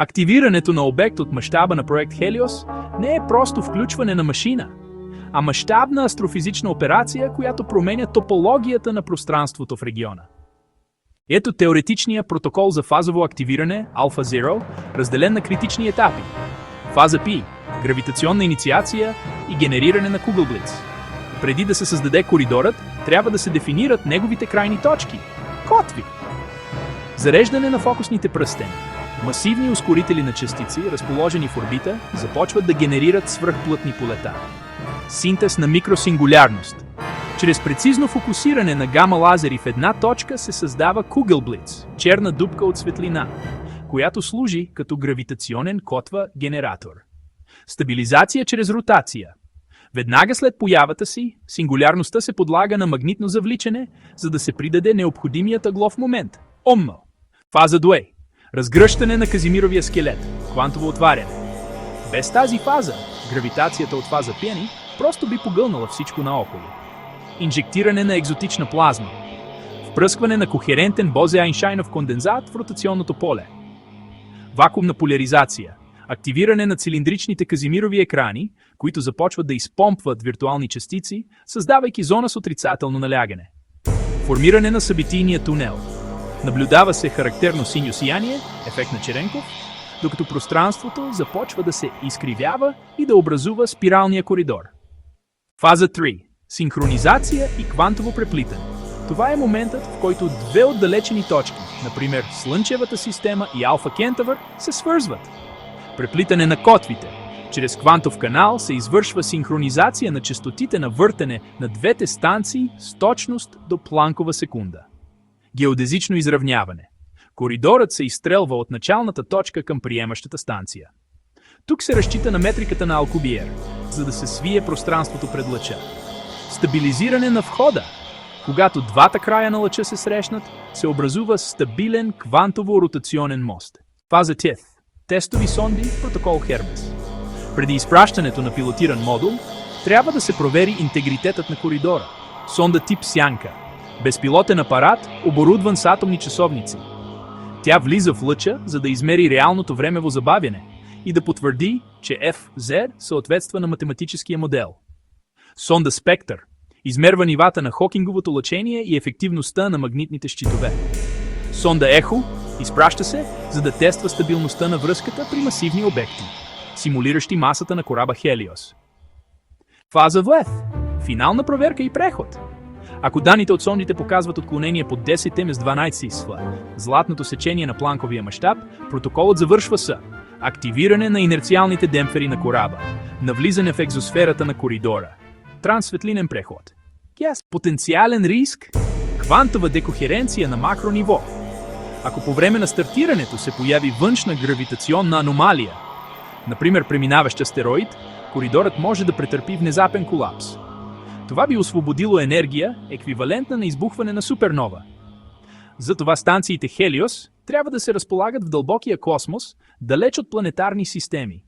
Активирането на обект от мащаба на проект Хелиос не е просто включване на машина, а мащабна астрофизична операция, която променя топологията на пространството в региона. Ето теоретичния протокол за фазово активиране Alpha Zero, разделен на критични етапи. Фаза P – гравитационна инициация и генериране на Кугълблиц. Преди да се създаде коридорът, трябва да се дефинират неговите крайни точки. Котви! Зареждане на фокусните пръстени. Масивни ускорители на частици, разположени в орбита, започват да генерират свръхплътни полета. Синтез на микросингулярност. Чрез прецизно фокусиране на гама-лазери в една точка се създава Кугълблиц, черна дупка от светлина, която служи като гравитационен котва-генератор. Стабилизация чрез ротация. Веднага след появата си, сингулярността се подлага на магнитно завличане, за да се придаде необходимият ъглов момент – оммъл. Фаза 2. Разгръщане на Казимировия скелет – квантово отваряне. Без тази фаза, гравитацията от фаза Пени просто би погълнала всичко наоколо. Инжектиране на екзотична плазма. Впръскване на кохерентен Бозе-Айншайнов кондензат в ротационното поле. Вакуумна поляризация. Активиране на цилиндричните Казимирови екрани, които започват да изпомпват виртуални частици, създавайки зона с отрицателно налягане. Формиране на събитийния тунел. Наблюдава се характерно синьо сияние, ефект на Черенков, докато пространството започва да се изкривява и да образува спиралния коридор. Фаза 3. Синхронизация и квантово преплитане. Това е моментът, в който две отдалечени точки, например Слънчевата система и Алфа Кентавър, се свързват. Преплитане на котвите. Чрез квантов канал се извършва синхронизация на честотите на въртене на двете станции с точност до планкова секунда. Геодезично изравняване. Коридорът се изстрелва от началната точка към приемащата станция. Тук се разчита на метриката на Алкубиер, за да се свие пространството пред лъча. Стабилизиране на входа. Когато двата края на лъча се срещнат, се образува стабилен квантово-ротационен мост. Фаза TIF. Тестови сонди, протокол Хермес. Преди изпращането на пилотиран модул, трябва да се провери интегритетът на коридора. Сонда тип Сянка. Безпилотен апарат, оборудван с атомни часовници. Тя влиза в лъча, за да измери реалното времево забавяне и да потвърди, че FZ съответства на математическия модел. Сонда Спектър. Измерва нивата на Хокинговото лъчение и ефективността на магнитните щитове. Сонда Ехо. Изпраща се, за да тества стабилността на връзката при масивни обекти, симулиращи масата на кораба Хелиос. Фаза Влев. Финална проверка и преход. Ако данните от сондите показват отклонение под 10 м с 12 св, златното сечение на планковия мащаб, протоколът завършва с активиране на инерциалните демпфери на кораба, навлизане в екзосферата на коридора, транссветлинен преход. Потенциален риск – квантова декохеренция на макрониво. Ако по време на стартирането се появи външна гравитационна аномалия, например преминаващ астероид, коридорът може да претърпи внезапен колапс. Това би освободило енергия, еквивалентна на избухване на супернова. Затова станциите Хелиос трябва да се разполагат в дълбокия космос, далеч от планетарни системи.